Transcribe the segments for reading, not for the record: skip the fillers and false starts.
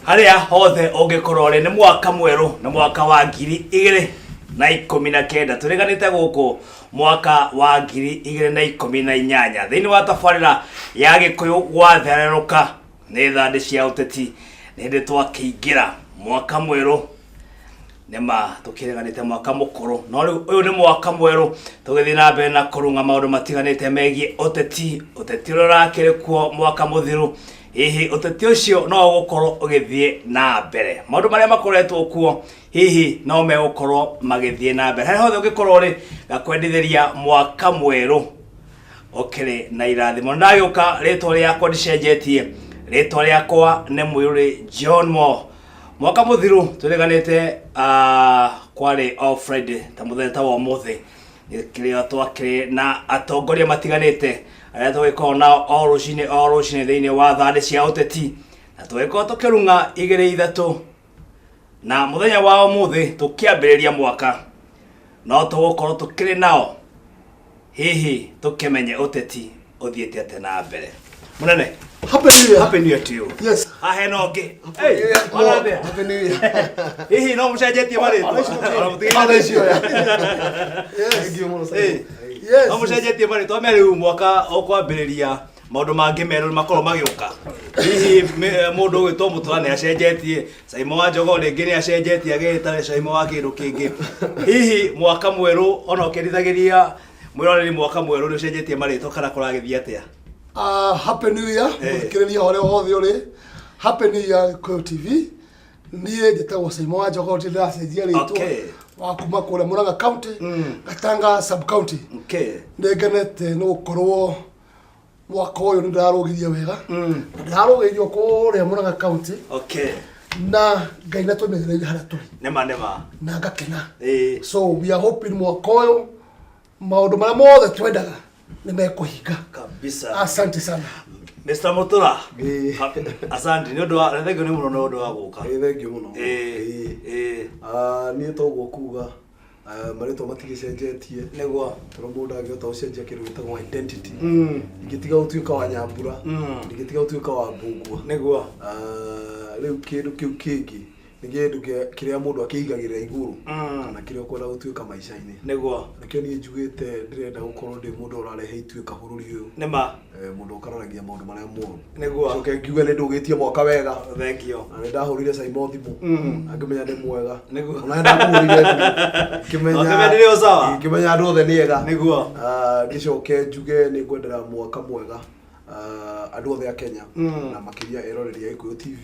Haria hothe ungikorwo ri ni mwaka mweru na mwaka wa 2019 tureganite guku mwaka wa 2018 thiini wa tabarira ya Gikuyu Gwathereruka ni thandi cia uteti ni twakiingira mwaka mweru nema tukireganite mwaka mukuru no riu uyu ni mwaka mweru tugithii na mbere na kurunga maundu matiganite megie uteti urakire kuo mwaka muthiru hihi uteti ucio no gukorwo ugithie na mbere maundu maria makoretwo kuo hihi no megukorwo magithie na mbere hothe ungikorwo ri gakwendithiria mwaka mweru okire na irathimo ndagiuka ritwa riakwa ndicenjetie ritwa riakwa ni MUIRURI JOHNMO mwaka muthiru tureganite kwari o Friday ta muthenya ta wa muthi kiria twakire na atongoria matiganite aria twiko na o rucine thiini wa thandi cia uteti na twiko tukirunga 2-3 na muthenya wa umuthi tukiambiriria mwaka no tugukorwo tukiri nao hihi tukimenye uteti uthiete ate na mbere munene. Happy New Year. Happy New Year to you. Yes. Ahenoge. Hey, Happy New Year. Hihi no mucenjetie marito. Malaysia. Yes. Yes. No mucenjetie marito ameri mwaka okwambiriria maundu mangi meru makorwo magiuka. Hihi mundu gwitwo Mutura ni acenjetie, Symo wa Jogoo ringi ni acenjetie agitare Symo wa kindu kingi. Hihi mwaka mweru ona ukirithagiria mwiroreri mwaka mweru ni ucenjetie marito kana kuragithia atia? Happy New Year. Muthikiriria hore hothe uri. Happy New Year Gikuyu TV. Nie njitagwo Symo wa Jogoo ndiracenjia ritwa. Wa kuma kure Murang'a County, Gatanga sub county. Ndengenete no gukorwo mwaka uyu ndarugithia wega. Ndarugithio kure Murang'a County. Na Ngai na twemereire haria turi. Nema. Na ngakena. So we are hoping mwaka uyu maundu maria mothe twendaga ni mekuhinga kabisa. Asante sana Mr. Mutura. Asante ni undu wa thengio ni muno no undu wa guka. Thengio muno. Ni toguo kuga marito matigicenjetie niguo mundu angiota ucenjia kindu gitagwo identity. Ngitiga utuika wa Nyambura, ngitiga utuika wa Mbungua niguo riu kindu kiu kingi ningedu kiria mundu akihigagirira iguru kana kiria kwenda gutuika maisha-ini niguo nikio ni njugite ndirenda gukorwo ndi mundu urarehe ituika bururi uyu nema mundu ukararagia maundu maria moru niguo coke ngiuga ni ndugitie mwaka wega thengio na ndahurire Symo thimu angimenya ndi mwega niguo ona ndakuhurire kimenya ndio sawa kimenya andu othe ni ega niguo ngicoke njuge ni ngwendera mwaka mwega andu othe a Kenya na makiria eroreria Gikuyu TV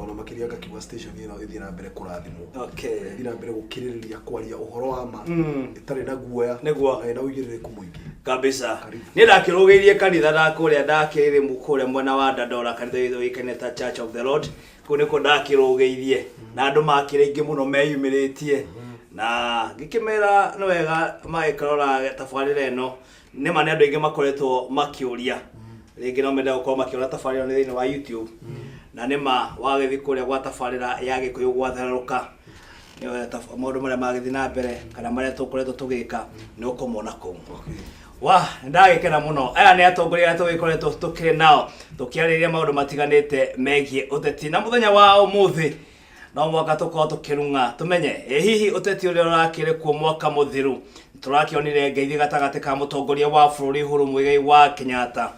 ona makiria gakiwa station ino ithii na mbere kurathimwo ithii na mbere gukiririria kwaria uhoro wa ma itari na guoya niguo na uigiririku muingi kabisa. Ni ndakirugiirie kanitha ndakuria ndakiri mukuria mwena wa Dandora kanitha itho ikeneta Church of the Lord kuniko ndakirugiirie na andu makire ingi muno meyumiritie na ngikimera no wega maikarora tabarira ino ni mane andu ingi makoretwo makiuria ringi no menda gukorwo makiura tabarira ni thiini wa YouTube na nima wagithi kuria gwa tabarira ya Gikuyu Gwathereruka ni maundu maria magithi na mbere kana maria tukoretwo tugika ni ukumona kou wa ndagikena muno aya ni atongoria aria tugikoretwo tukiri nao tukiariria maundu matiganite megie uteti na muthenya wa umuthi no mwaka tukorwo tukirunga tumenye hihi uteti uria urakire kuo mwaka muthiru turakionire ngeithi gatagati ka mutongoria wa bururi Uhuru Muigai wa Kenyatta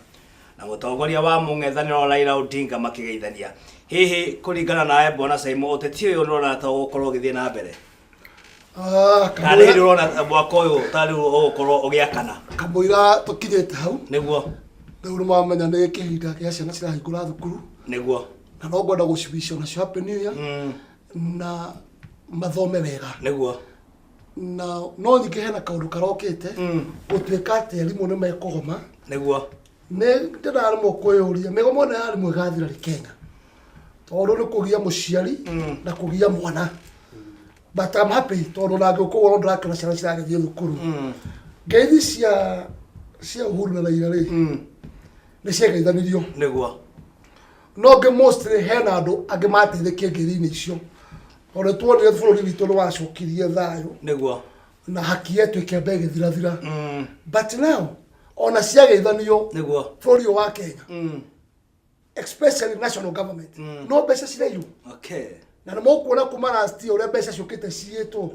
na mutongoria wa mung'ethaniro Raila Odinga makigeithania hihi kuringana nae bona Symo uteti uyu nurona ta gukorwo githie na mbere kana hihi urona mwaka uyu tari ugukorwo ugiakana kamuira tukinyete hau niguo riu mamenya ni kihinda kia ciana cirahingura thukuru niguo na no ngwenda gucibicia na Happy New Year na mathome wega niguo na no nyingi hena kaundu karokite gutuika ati arimu ni mekugoma niguo ne ndara mo kuyuria migomo na ari mwegathira ri Kenya tondu ni kugia muciari na kugia mwana but I'm happy tondu na ngikuwa ndakira ciana ciragithie thukuru ngeithi cia Uhuru na Raila ri ni ciageithanirio niguo no ge mostly hena andu angi mateithikie ngiri-ini icio ore tuonire bururi witu ni wacokirie thayo niguo na haki yetu ikembe githirathira but now ona ciageithanio niguo bururi wa Kenya especially national government no mbeca cireirwo na nä måkuona kuma last year å rä a mbeca ciåkä te ciätwo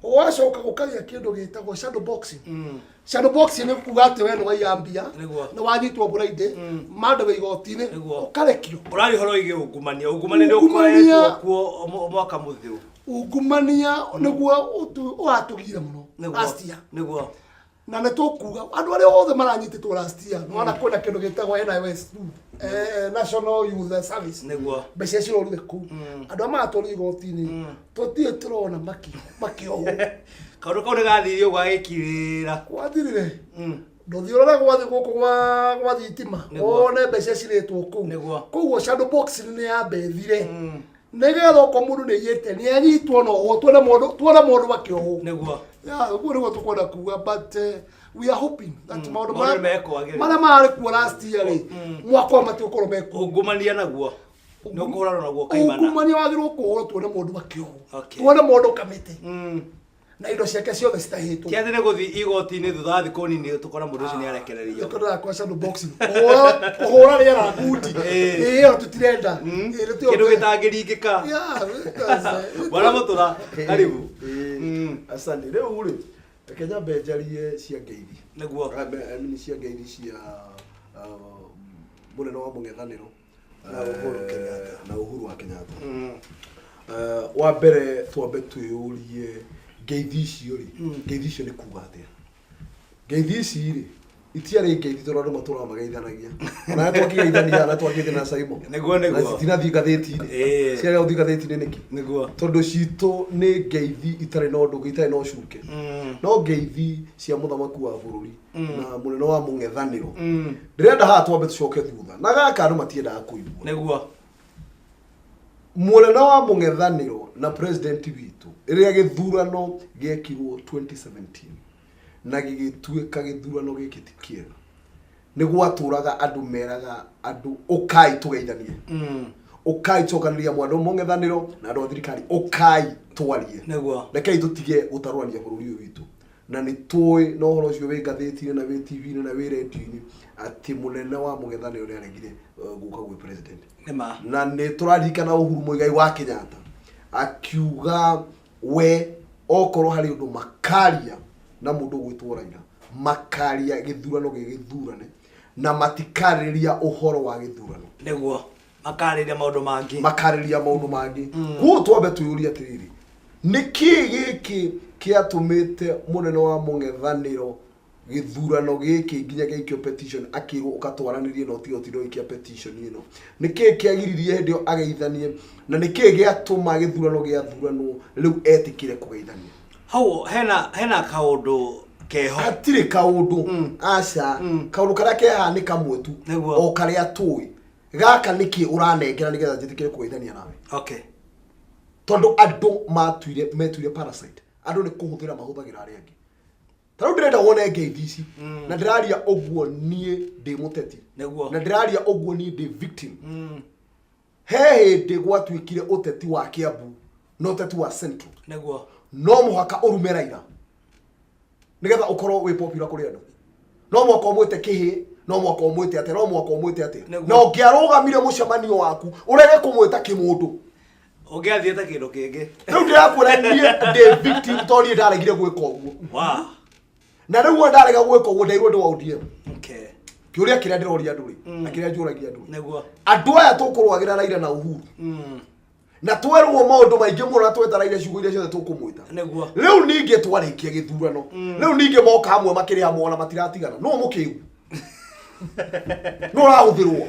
wacoka gå kagä kä gätagwo shadow boxing nä kuga atä we nä waiyambia nä wanyitwo mbå raindä mandå igoti-inä å karekio å rarä horo igä ungumania nä å koretwo kuo mwaka må thiå ungumania nä guo å ratå gire må no na nä tå kuga andå arä othe maranyitä two last year nä wana kwä na kä ndå gä tagwo NIS National Youth Service mbeca cirorire kuu andå a maratwarire igoti-inä tåtirä tå rona makä ohwo kaå kau nä gathirio gwagä kirä ra gwathirire ndå thiå rora gwathi gå kå gwa thitima wone mbeca cirä two kũu koguo shadow box nä yambethire nä getha okorwo må ndå nä iyä te nä anyitwo no ho tuone må ndå makä ohwo guo nä guo tå kwenda kuga but we are hoping that maundu maria marä kuo last year rä mwaka wa matä å korwo mekuo ungumania naguo nä å kå hårana naguo kaimana ungumania wagä rwo kå hårwo tuone må ndå makä ohwo tuone må ndå kamä te na indo ciake ciothe citahä two tiathä nä gå thiä igoti-inä thutha wa thikå nini tå kora må ndå å cio nä arekererio kå hå ra rä ara ngundi ä yo tå tirenda kä ndå gä tangä ringä ka bwana må tå ra karibu asante rä u rä reke nyambe njarie cia ngeithi niguo cia ngeithi cia munene wa mũng'ethanĩro na Uhuru wa Kenyatta wa mbere twambe twĩyũrie ngeithi icio rĩ ngeithi icio nĩ kuga atĩa ngeithi ici rĩ itiarĩ ngeithi tondũ andũ matũraga mageithanagia ona twakĩgeithania na twakĩte na Symo niguo na citinathiĩ ngathĩti-inĩ ciarĩa gũthiĩ ngathĩti-inĩ nĩkĩ niguo tondũ citũ nĩ ngeithi itarĩ na ũndũ itarĩ na ũcuke no ngeithi cia mũthamaki wa bũrũri na mũnene wa mũng'ethanĩro ndĩrenda haha twambe tũcoke thutha na gaka andũ matiendaga kũigua niguo mũnene wa mũng'ethanĩro na president witũ rĩrĩa gĩthurano gĩekirwo 2017 na gĩgĩtuĩka gĩthurano gĩkĩ ti kĩega nĩ gwatũraga andũ meraga andũ ũkai tũgeithanie ũkai tũkanĩria mwana mũng'ethanĩro na andũ a thirikari ũkai twarie rekei tũtige gũtarũrania bũrũri ũyũ witũ na nĩ tũĩ na ũhoro ũcio wĩ ngathĩti-inĩ na wĩ TV-inĩ na wĩ redio-inĩ atĩ mũnene wa mũng'ethanĩro nĩ aregire gũka gwĩ president na nĩ tũraririkana Uhuru Muigai wa Kenyatta akiuga we okorwo harĩ ũndũ makaria na mũndũ gwĩtwo Raila makaria gĩthurano gĩgĩthurane na matikarĩria ũhoro wa gĩthurano nĩguo makarĩria maũndũ mangĩ kuo twambe twĩyũrie atĩrĩrĩ nĩkĩ gĩkĩ kĩatũmĩte mũnene wa mũng'ethanĩro gĩthurano gĩkĩ nginya gĩikio petition akĩrwo ũkatwaranĩrie na ũtiga ikia petition ĩno nĩkĩ kĩagiririe hĩndĩ ĩyo ageithanie na nĩkĩ gĩatũma gĩthurano gĩathuranwo rĩu etĩkĩre kũgeithania hau hena kaundu keho hatirĩ kaundu aca kaundu karia keha nĩ kamwe tu o karia tũĩ gaka nĩkĩ ũranengera nĩgetha njĩtĩkĩre kũgeithania nawe tondũ andũ metuire parasite andũ nĩ kũhũthĩra mahũthagĩra arĩa angĩ tarĩu ndĩrenda wone ngeithi ici na ndĩraria ũguo niĩ ndĩ mũteti na ndĩraria ũguo niĩ ndĩ victim he hĩndĩ gwatuĩkire ũteti wa Kiambu na ũteti wa Central no mũhaka ũrume Raila nĩgetha ũkorwo wĩ popular kũrĩ andũ no mũhaka ũmwĩte kĩhĩ no mũhaka ũmwĩte atĩa no mũhaka ũmwĩte atĩa na ũngĩarũgamire mũcemanio waku ũrege kũmwĩta kĩmũndũ ũngĩathiĩte kĩndũ kĩngĩ rĩu ndĩrakwĩra niĩ ndĩ victim tondũ niĩ ndaregire gwĩka ũguo na rĩu ndarega gwĩka ũguo ndairwo ndĩ wa ODM kĩũria kĩrĩa ndĩroria andũ rĩ na kĩrĩa njũragia andũ aya tũkũrũagĩra Raila na Uhuru na twerwo maũndũ maingĩ mũno na twetaraire ciugo iria ciothe tũkũmwĩta rĩu ningĩ twarĩkia gĩthurano rĩu ningĩ moka hamwe makĩrĩ hamwe ona matiratigana no mũkĩu no ũrahũthĩrwo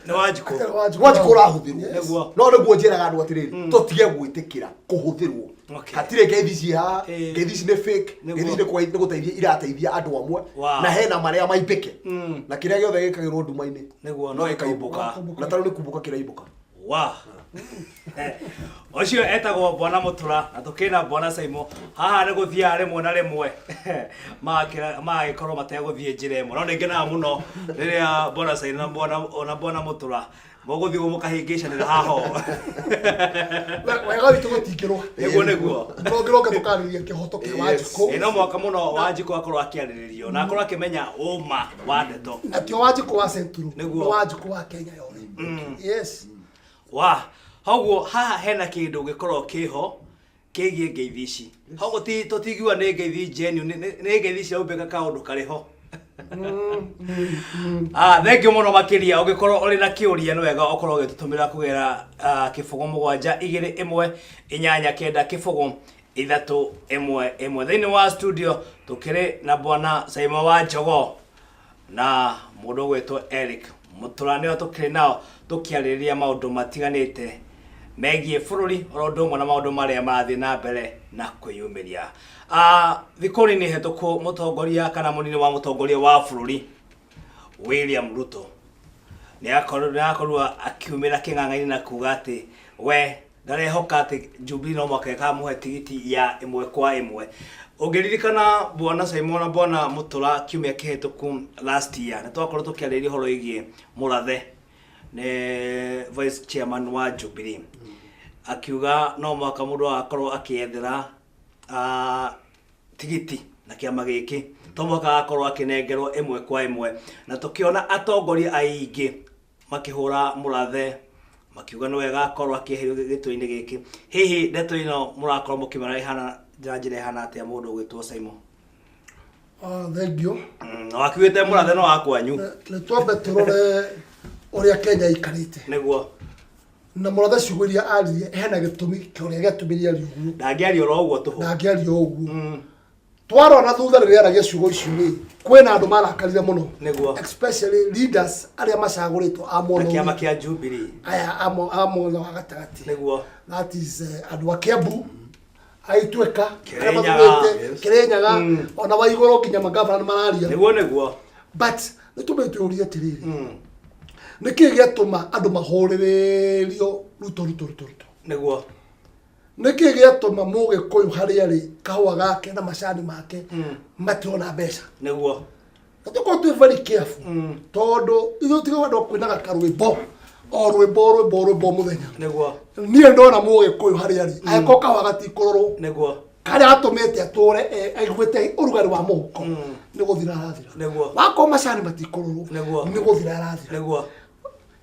nĩ Wanjikũ ũrahũthĩrwo no nĩguo njĩraga andũ atĩrĩrĩ tũtige gwĩtĩkĩra kũhũthĩrwo hatirĩ ngeithi ciĩ haha ngeithi ici nĩ fake ngeithi nĩ gũteithia irateithia andũ amwe na hena marĩa maimbĩke na kĩrĩa gĩothe gĩkagĩrwo nduma-inĩ no gĩkaimbũka na tarĩu nĩ kumbũka kĩraimbũka Ocio etagwo Bwana Mutura na tukina Bwana Symo haha ni guthia rimwe na rimwe magĩkorwo mategũthiĩ njĩra ĩmwe no nĩ ngenaga mũno rĩrĩa Bwana Symo na Bwana Mutura moguthi mukahingicanira haho wega witu gutikirwo neguo ngiroka tukariria kihoto kia Wanjikũ no mwaka muno Wanjikũ akorwo akiariririo na akorwo akimenya uma wa ndeto na tio Wanjikũ wa Central no Wanjikũ wa Kenya yothe yes wa haguo haha hena kindu gikorwo kiho kigie ngeithi ici haguo tutigiwa ni ngeithi genuine ni ngeithi cia umbeka kaundu kariho thank you muno makiria ugikorwo uri na kiuria ni wega ukorwo ugitutumira kugera kibugo 712 kibugo 311 thini wa studio tukiri na bwana Symo wa Jogoo na mundu gwetwo Erick Mutura nio tukiri nao tukiariria maundu matiganite megie bururi orondo mwana maundu maria marathi na mbere na kwiyumiria thikuri ni hetuku mutongoria kana munini wa mutongoria wa bururi William Ruto ni akorwa akiumira king'ang'aini na kuga ati we ndarehoka ati Jubilee no mwaka muhe tigiti ya 1 kwa 1 ugiririkana bwana Symo na bwana Mutura kiumia kihetuku last year nitwakorwo tukiariria horo igie murathe ne vice chairman wa Jubilee akiuga no mwaka mundu akorwo akiethera tigiti na kiama giki to mwaka akorwo akinengerwo 1 kwa 1 na tukiona atongoria aingi makihura murathe makiuga no wega akorwo akiherio gitũ-ini giki hihi ndeto ino murakorwo mukimara ihana njira ihana atia mundu gwitwo Symo thank you wakiwite murathe no akwanyu le twambe turore uria Kenya ikarite niguo na murathe ciguria aririe hena gitumi kiuria giatumiria riugu ndangiaria ro uguo tuhu ndangiaria uguo twaro na thutha riria aragia ciugo icio ri kwina andu marakarire muno niguo especially leaders aria macaguritwo amono kiama kia Jubilee aya amono wa gatagati niguo that is andu a Kiambu aitweka Kirinyaga ona wa igoro kinya magavana mararia niguo but nitumituria tiriri niki giatuma andu mahorirerio Ruto niguo niki giatuma Mugikuyu haria ri kahua gake na macani make mationa mbeca niguo tuko tu very careful tondu ithu tiga wandu kwinaga karwimbo o rwimbo muthenya niguo nie ndona Mugikuyu haria ri aiko kahua gatikurorwo niguo kare atumite ature aigwete urugari wa muhuko ni guthira arathira niguo wako macani matikurorwo ni guthira arathira niguo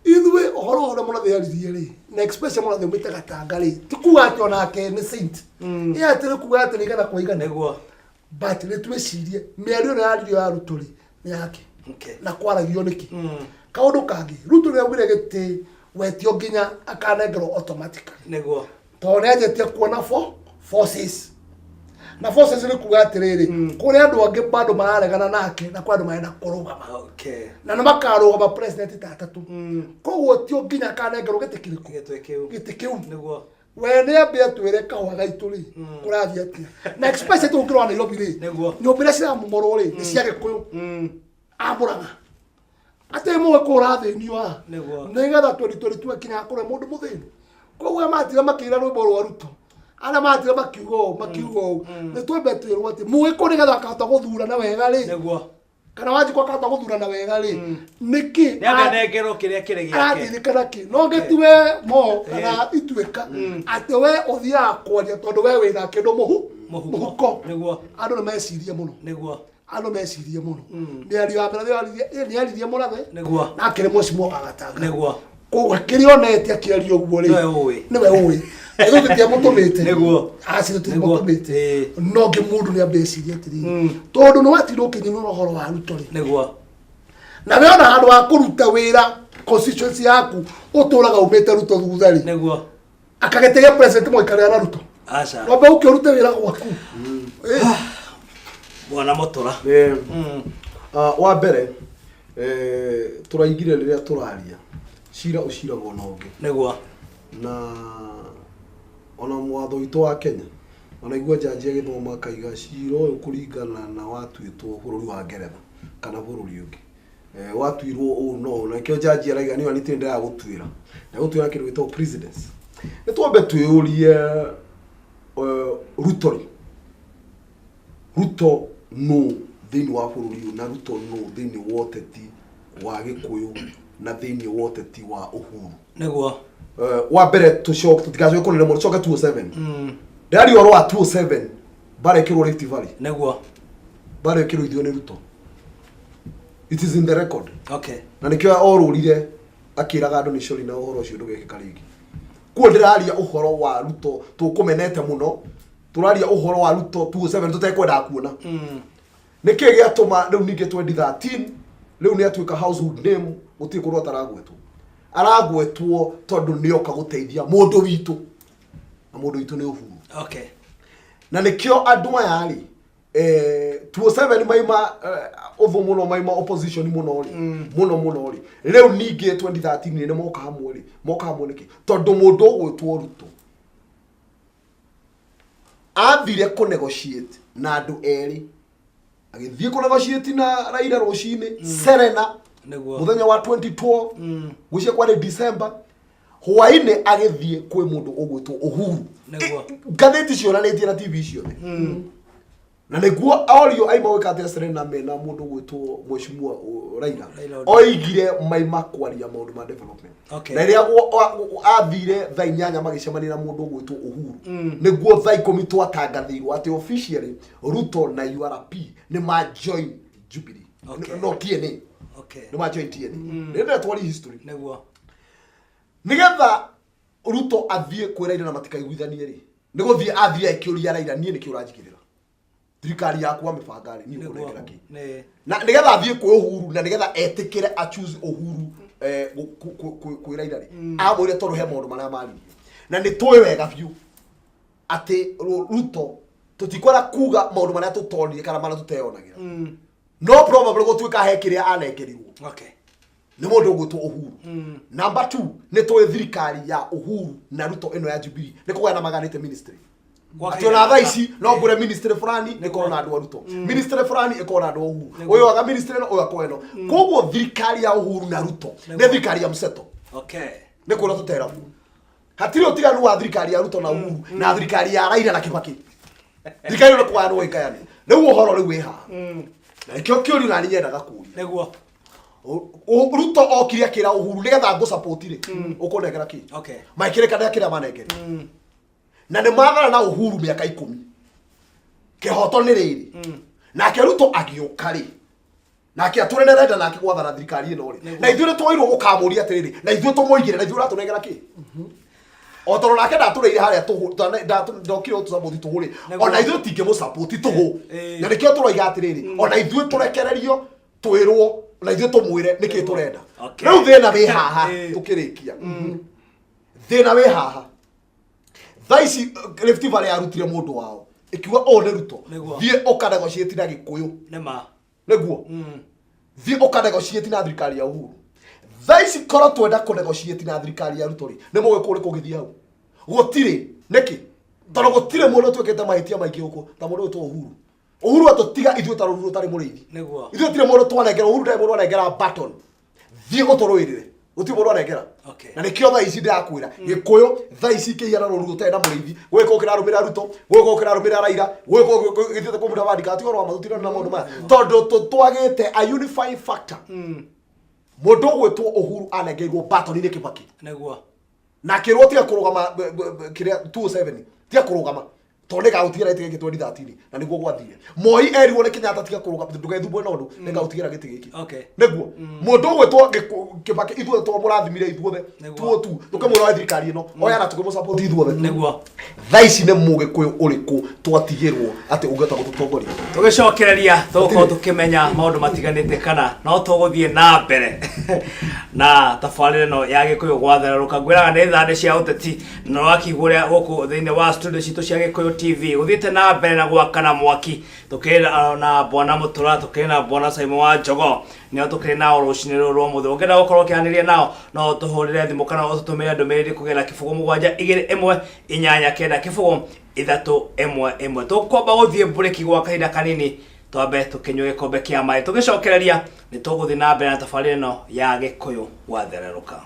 ithuĩ ohoro ũrĩa mũrathe aririe rĩ na expression mũrathe ũmĩte gatanga rĩ tikuga atĩ onake nĩ saint ĩyo atĩ kuga atĩ nĩgetha kwa igana nĩguo but nĩ twĩcirie mĩario ĩrĩa yaririo ya Ruto rĩ nĩ yake na kwaragio nĩkĩ kaũndũ kangĩ Ruto nĩ augire gĩtĩ wetio nginya akanengerwo automatically nĩguo tondũ nĩ anjĩtie kuona forces na forces nĩ kuga atĩrĩrĩ kũrĩ andũ angĩ bado mararegana nake na kwa andũ marenda kũrũgama na nĩ makarũgama president tatatu koguo tio nginya akanengerwo gĩtĩ kĩrĩkũ gĩtĩ kĩu nĩguo we nĩ ambia twĩre kahũa gaitũ rĩ kũrathiĩ atĩa na especially tũngĩrwo Nairobi rĩ nyũmba iria ciramomorwo rĩ nĩ cia Gĩkũyũ a Mũrang'a atĩ Mũgĩkũyũ ũrathĩnio nĩgetha 2022 kinya akore mũndũ mũthĩni koguo matira makĩra rwĩmbo rwa Ruto ana matira makiugo nĩ twambe twĩrwo atĩ Mũgĩkũyũ nĩgetha akahota gũthurana wega rĩ nĩguo kana Wanjikũ akahota gũthurana wega rĩ nĩkĩ nĩanengerwo kĩrĩa kĩrĩ gĩake arathirikana kĩ no ngĩtiwe mo kana ituĩka atĩ we ũthiaga kwaria tondũ we wĩna kĩndũ mũhuko nĩguo andũ nĩ mecirie mũno nĩguo andũ mecirie mũno mĩario ya mbere nĩ aririe mũrathe nĩguo na akĩrĩ Symo wa gatanga nĩguo koguo kĩrĩa onete akĩaria ũguo rĩ nĩwe ũĩ ĩthuĩ tũtiamũtũmĩte nĩguo acirĩ tũtiamũtũmĩte no mũndũ nĩ ambecirie atĩrĩrĩ tondũ nĩ watinda ũkĩnyinũra ũhoro wa Ruto rĩ nĩguo na we ona handũ wa kũruta wĩra constituency yaku ũtũraga umĩte Ruto thutha rĩ nĩguo akagĩtegia president mũikarĩra na Ruto aca wambe ũkĩrute wĩra gwaku bwana Mutura wa mbere tũraigire rĩrĩa tũraria cira ũciragwo na ũngĩ nĩguo na ona mwatho witũ wa Kenya ona igua jaji agĩthoma akaiga cira ũyũ kũringana na watuĩtwo bũrũri wa Ngeretha kana bũrũri ũngĩ watuirwo ũũ no na kĩo jaji araiga nĩ wanĩte ndaya gũtuĩra na gũtuĩra kĩndũ gĩtagwo precedence nĩ twambe twĩyũrie Ruto no thĩinĩ wa bũrũri ũyũ na Ruto no thĩinĩ wa ũteti wa Gĩkũyũ na thini wote ti wa uhuru Neguo wa mbere tutigacoke kunene muno coke 207 ndari oro wa 207 bare kirwo Rift Valley Neguo bare kirwo ithio ni Ruto. It is in the record. Okay. Na nikio orurire akiraga andu ni cori na uhoro ucio ndugekeka ringi. Kuo ndiraria uhoro wa Ruto tukumenete muno. Turaria uhoro wa Ruto 207 tutekwenda kuona. Niki giatuma riu ninge 2013 riu ni atuika household name guti kurwa taragwetwo. Aragwetwo tondu nioka guteithia mundu witu. Na mundu witu ni uhuru. Okay. Na nikio andu aya ri 207 maima ovo muno maima opposition muno ri muno ri riu ninge 2013 ni moka hamwe niki tondu mundu gwetwo Ruto athire ku negotiate na andu eri agithie ku negotiate na Raila Roshine Serena muthenya wa 2012 gucia kwa December hwaine agithie kwi mundu ogwetwo Uhuru gatheti cionanitie na TV ciothe na niguo aurio aima wikate Serena mena mundu gwitwo Mheshimiwa Raila oigire maima kwaria maundu ma development. Na iria athire thaa 8 magicemania na mundu gwitwo Uhuru niguo thaa 10 twatangathirwo ati officially Ruto na URP ni ma join Jubilee no TNA. Ni ma join TNA ndio twari history niguo nigetha Ruto athie kwira ina na matikaiguithanie ri niguthie athie akiuria Raila nie ni kiuranjikirira thirikari yakwa mibangari ni kunengera ki na nigetha athie kwi Uhuru na nigetha etikire a choose Uhuru kwi Raila ri amwire tondu he maundu maria mari na ni twi wega biu ati Ruto tutikwara kuga maundu maria tutonire kana maria tuteyonagira no probably gutwika hekiria anekerirwo. Okay. Ni mundu gwitwo Uhuru. Number 2 ni twi thirikari ya Uhuru na Ruto ino ya Jubilee ni kugana maganite ministry. Ati ona thaa ici no ngure ministry fulani ni korona andu Ruto. Ministry fulani ikona andu Uhuru. Uyo aga ministry no uyo kweno. Koguo thirikari ya Uhuru na Ruto ni thirikari ya mseto. Okay. Ni kura tutera. Hatiri utiganu wa thirikari ya Ruto na Uhuru na thirikari ya Raila na Kibaki. Thirikari no kwa andu ikayani. Riu uhoro riu wi ha. Na kio kio ri ngani yendaga kuria. Neguo. Ruto okiria kira Uhuru nigetha ngo support ri ukunengera ki. Okay. Maikire kana kira manengere. Na ne mathara na Uhuru miaka 10 kihoto ni riri na ke Ruto agioka ri na ke aturene renda na ke gwathana thirikari ino ri na ithuire twairwo gukamuria atiriri na ithuire tumuigire na ithuire atunengera ki otoro nake ndatureire haria tuhu ndokire tu support tuhuri ona ithuire tinge mu support tuhu na nikio turoiga atiriri ona ithuire turekererio twirwo na ithuire tumwire niki turenda riu thina wi haha tukirikia thina wi haha thaisi Rift Valley arutire mundu wao ikiwa o ne Ruto thie okanegotiate na Gikuyu nema neguo thie okanegotiate na thirikari ya Uhuru thaisi koro twenda kunegotiate na thirikari ya Ruto ri ne mogwe kuri kugithia hau gutire neki toro gutire mundu twekete mahitia maingi huko ta mundu to Uhuru atotiga ithu taro Ruto tari murithi neguo ithu tire mundu twanengera Uhuru dai mundu anengera button thie gutoroirire uti mundu anengera. Okay. Na nikio thaa ici ndakwira Gikuyu thaa ici kihiana Ruto tenda murithi gwiko kirarumira Ruto gwiko kirarumira Raila gwiko githite kumura bandika ati oro amathutira na maundu maya tondu twagite a unifying factor mundu gwitwo Uhuru anengeirwo button ni Kibaki neguo na kirwo tiga kurugama kiria 207 tiga kurugama tondu gautigira giti giki 2013 na niguo gwathire Moi erirwo ni Kenyatta tiga kurugama ndugethubwe na undu ni gautigira giti giki. Okay. Neguo mundu gwitwo Kibaki ithuothe to murathimire ithuothe tu tukamura thirikari ino oya na tukimu support ithuothe neguo thaici ne Mugikuyu uriku twatigirwo ati ungeta gututongoria tugicokereria tuko tukimenya maundu matiganite kana no tuguthie na mbere na tabarira no ya Gikuyu Gwathereruka ngwiraga ni thande cia uteti no wakiguria guku thiine wa studio citu cia Gikuyu TV uthite na mbere na gwakana mwaki tukira na bwana Mutura tukira na bwana Symo wa Jogoo ni atukire nao ruciniro rwa muthe ungenda gukorwo kianiria nao no tuhurire thimu kana ututumire ndumiriri kugera kifugo 721 kifugo 311 tukomba guthie break gwa kahinda kanini twambe tukinywe gikombe kia mai tugicokereria ni tuguthi na mbere na tabarira no ya Gikuyu Gwathereruka.